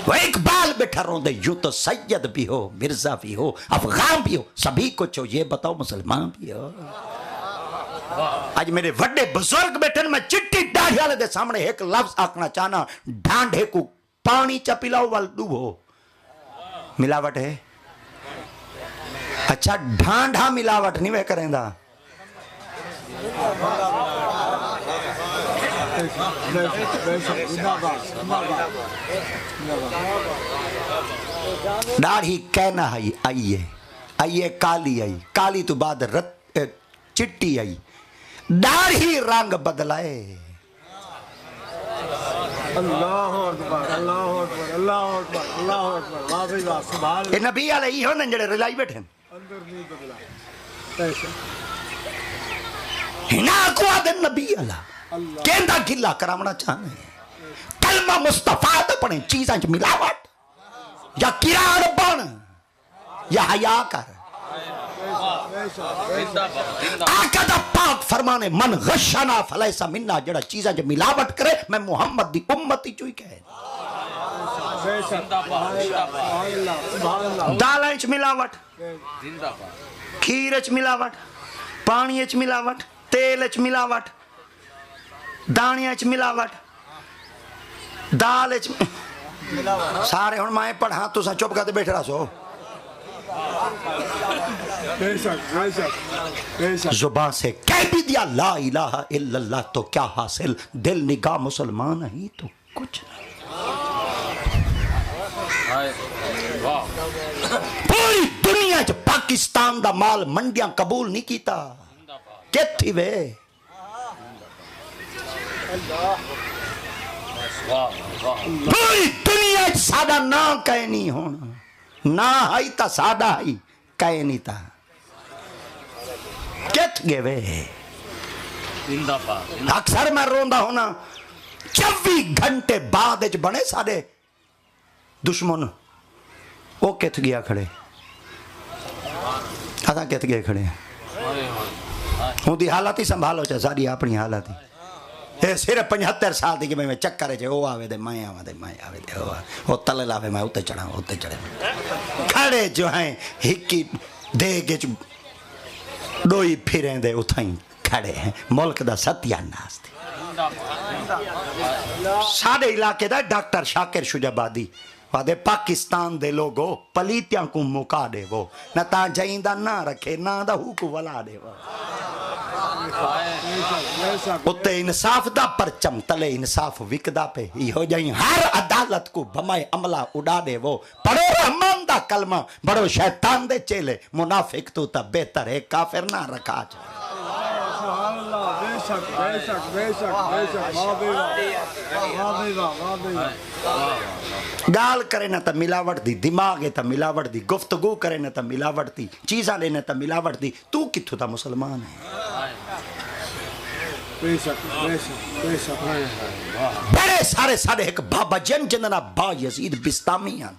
वो इकबाल बैठा रोंदे यूं तो सैयद भी हो, मिर्जा भी हो, अफगान भी हो, सभी कुछ हो, ये बताओ मुसलमान भी हो। आज मेरे बड़े बुजुर्ग बैठे, मैं चिट्टी दाढ़ी वाले दे सामने एक लफ्ज आखना चाहना, ढांढे को पानी च पिलाओ वाल डूबो। मिलावट है? अच्छा ढांढा मिलावट नहीं वे करेंदा। दाढ़ी कहना है आइए, आइए काली आई, काली तो बाद चिट्टी आई, दाढ़ी रंग बदलाए। ये नबी वाले ही हो ना जड़े रिलाई बैठे हिना को आदन नबी वाला केंदा गिला करावना चाहने कलमा मुस्तफा अपने चीज़ां च मिलावट या किरान बन या हया कर। आका दा पाक फरमाने मन गशाना फलैसा मिन्ना, जड़ा चीज़ां च मिलावट करे मैं मुहम्मद दी उम्मती चुई कहे। दालें च मिलावट, खीर च मिलावट, पानी च मिलावट, तेल च मिलावट, दानिया च मिलावट, दाल च सारे हुण मैं पढ़ा तुसा चुप करके बैठे रहो। जुबान से कह भी दिया ला इलाहा इल्लल्लाह तो क्या हासिल, दिल निगाह मुसलमान ही तो कुछ पूरी दुनिया च पाकिस्तान दा माल मंडियां कबूल नहीं कीता किथी वे। पूरी दुनिया च साडा ना कह नहीं होना, ना आई ता साडा आई कह नहीं ता किथ गए वे। अक्सर मैं रोंदा होना 24 घंटे बाद बने साडे दुश्मन, वो किथ गया खड़े, असा किथ गए खड़े। उनकी हालत ही संभालो चा सारी अपनी हालत ही ये सिर्फ 75 साल की मैं चक्कर है वो आवे दे मैं आवा दे मैं आवे दे वो तले लावे मैं उत्ते चढ़ा उत्ते चढ़े खड़े जो हैं हिक्की देगे डोई फिरें दे उठाई खड़े हैं मुल्क दा सत्यानाश साडे इलाके दा डॉक्टर शाकिर शुजाबादी वादे पाकिस्तान दे लोगो पलीतियां को मुका दे वो न ता जाइंदा ना रखे ना दा हुकू वला दे वो उत्ते इंसाफ दा परचम तले इंसाफ विकदा पे हो जाई हर अदालत को भमाए अमला उड़ा दे वो पढ़ो रहमान दा कलमा बड़ो शैतान दे चेले मुनाफिक तू ता बेहतर है काफिर ना रखा गाल करे ना तो मिलावट दी दिमाग है तो मिलावट दी गुफ्तगू करे ना तो मिलावट दी चीज़ा लेना तो मिलावट दी तू कित्थों दा मुसलमान है। बड़े सारे सारे एक बाबा जन जिन्ना बा यजीद बिस्तामी हैं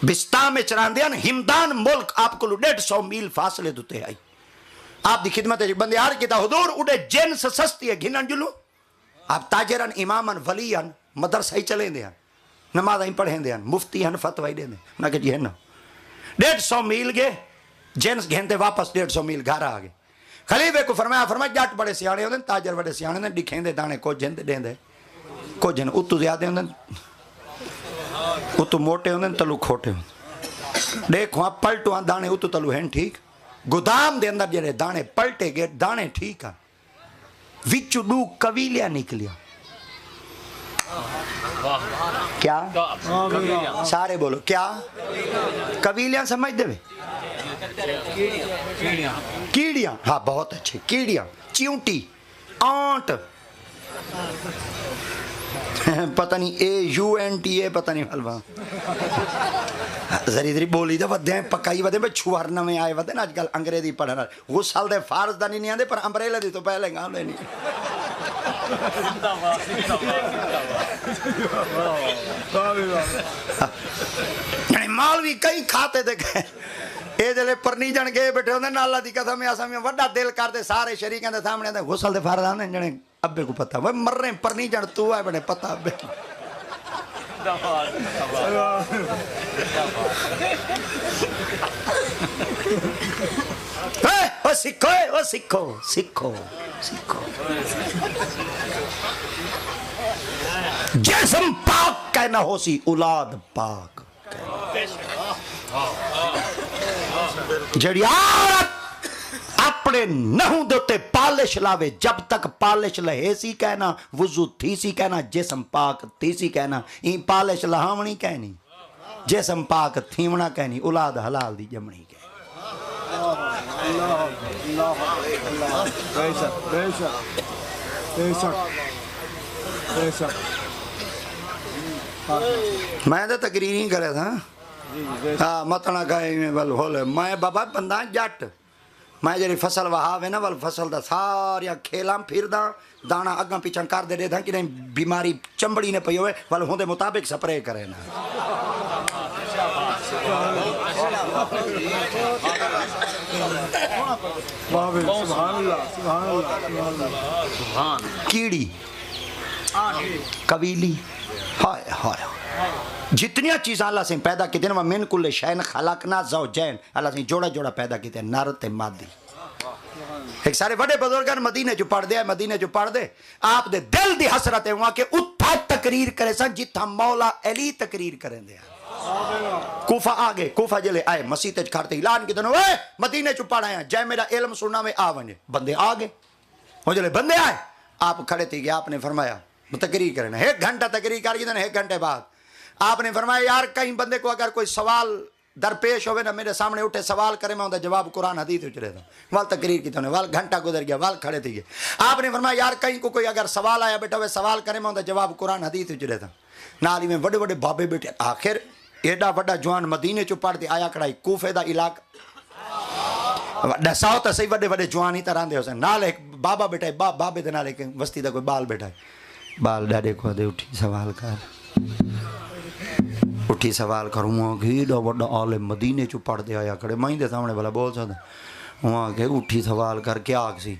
बिस्ताम में चरांदे हिमदान मुल्क आपको 150 मील फासले दुते आई आप दी खिदमत बंदे यार किता हुजूर उड़े जिन्स सस्ती है घिनन जुलू आप ताजरन इमामन वलीयन मदरसा ही चले हैं नमाज ही पढ़े हैं मुफ्ती हैं फतवा ही देंगे ना कि जी है ना 150 मील गए जिन्स घेंते वापस 150 मील घर आ गए खलीफे को फरमाया जट बड़े सियाने होंगे ताजर बड़े सियाने होंगे दिखेंदे दाने कुछ देंदे कुछ उतू ज्यादा होंगे उतू मोटे होंगे तलू खोटे होंगे देखो पलटू दाने उतू तलू हैं ठीक गोदाम दे अंदर जेरे दाने पलटे गए दाने ठीक है विचू दू कवीलिया निकलिया क्या सारे बोलो क्या कवीलिया समझ दे कीड़ियां हाँ बहुत अच्छे कीड़ियां चींटी आंट पता नहीं AUNTA पता नहीं हलवा जरी जरी बोली तो वधे पकाई वधे छुआर नवे आए वधे ना अजकल अंग्रेजी पढ़ना वो साल दे फारस दा नहीं आंदे पर अंबरेला दी तो पहले गांदे नहीं मालवी कई खाते थे ये जले परनीजन गए बैठे होंगे नाला दी कसम असम वड्डा दिल करते सारे शरीकों के सामने गुसल दे फारस आंदे जने अब्बे को पता वो मर रहे परनीजन तू है बने पता अब्बे ओ सीखो, ओ सीखो सीखो सीखो। जिस्म पाक कहना हो सी औलाद पाक। जड़ी औरत अपने नहू दे उत्ते पालिश लावे, जब तक पालिश लहे सी कहना, वुजू थी सी कहना, जिस्म पाक थी सी कहना। ई पालिश लहावनी कहनी, जिस्म पाक थीवना कहनी, औलाद हलाल दी जमनी कहनी। मैं तो तकरीर ही करे था। हाँ मतना कहे बल होले मैं बाबा बंदा जट। मैं जी फसल वहावे ना वाल फसल का सारिया खेला फिरदा, दाना अगर पिछा कर दे था कि नहीं बीमारी चंबड़ी ने पई होवे वाल होंदे मुताबिक स्प्रे करे ना। कीड़ी कबीली हाय हाय जितनिया चीज़ां अल्लाह से पैदा की ना मिन कुल्ले शैन खलकना ज़ौजैन, अल्लाह से जोड़ा जोड़ा पैदा किए नर ते मादी। एक सारे बड़े बुजुर्ग मदीने चो पढ़ दे, मदीने चो पढ़ दे आप दे दिल दी हसरत है वहां के उत्था तकरीर करे सन जिथा मौला अली तकरीर करें दे। कूफा आ गए, कूफा जिले आए मसीह खड़ते ऐलान की दोनों मदीने चो पढ़ आया जय मेरा इल्म सुनना में आ वने। बंदे आ गए, वो जिले बंदे आए आप खड़े थे, आपने फरमाया तकरीर करना, 1 घंटा तकरीर कर 1 घंटे बाद आपने फरमाया यार कहीं बंदे को अगर कोई सवाल दरपेश होवे ना मेरे सामने उठे सवाल करे मैं जवाब कुरान हदीस उचरे था वाल तकरीर की तो वाल घंटा गुजर गया वाल खड़े थे। आपने फरमाया यार कहीं को कोई अगर सवाल आया बेटा वे सवाल करे मैं जवाब कुरान हदीस उचरे था। नाल ही में बड़े बड़े बाबे बैठे। आखिर एडा बड़ा जवान मदीने चो पढ़ते आया कड़ाई कूफे का इलाका दसाओ तो सही बड़े बड़े जवान ही तरह हो नाल एक बाबा बैठा है बाबे के नाल एक बस्ती का कोई बाल बैठा है। बाल डाडे को दे उठी सवाल कर उठी सवाल करूँ कि बड़ा आले मदीने चो पढ़ते आया खड़े मई के सामने भला बोल सकता वहाँ के उठी सवाल कर क्या सी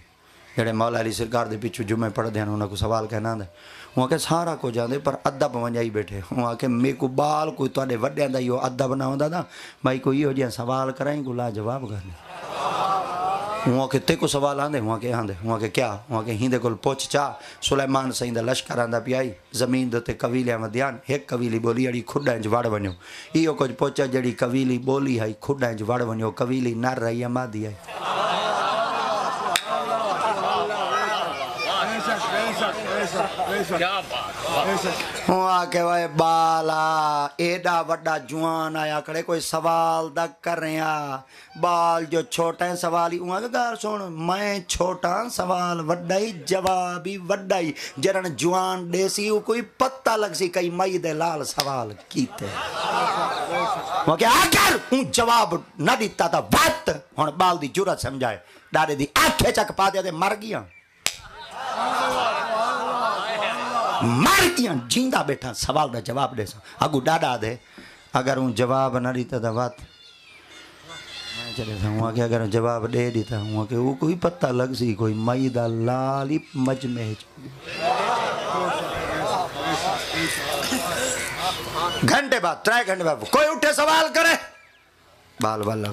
जेडे मौला अली सरकार के पिछू जुमे पढ़ते हैं उन्होंने को सवाल कहना आंदा वहाँ के सारा कुछ आते पर अदब वंजाई बैठे वहाँ के मेरे को बाल कोई थोड़े वड्या का यो अदब ना होता था भाई कोई यो जहाँ सवाल कराई को ला जवाब करने वहाँ के ते को सवाल आंदे वहाँ के क्या वहाँ के हिंदे को पुछ चा सुलेमान सईं दा लश्कर आंदा पियाई ज़मीन दे ते कबीलिया में ध्यान एक कबीली बोली अड़ी खुडा च वड़ वञो इहो कुछ पुछा जड़ी कबीली बोली है खुडा च वड़ वञो कबीली नर रही मादी है। वहाँ के भाई बाला एडा वड्डा जुआन आया खड़े कोई सवाल द कर रहा बाल जो छोटा है सवाल ही वहाँ के गार सुन मैं छोटा सवाल वड्डा ही जवाब ही वड्डा ही जरन जुआन देसी कोई पत्ता लग सी कई मई दे लाल सवाल कीते वहाँ के आकर जवाब न दिता था बात हुण बाल दी जुरत समझाए डारे दी आखे चक पा दे मर गया मर गया जींदा बैठा सवाल का जवाब दे अगू डाडा दे अगर हूँ जवाब न दीता था बात चले वहाँ के अगर जवाब दे दीता वहाँ के वो कोई पत्ता लग सी कोई मई दा लाली मज में घंटे बाद 3 घंटे बाद कोई उठे सवाल करे बाल वाला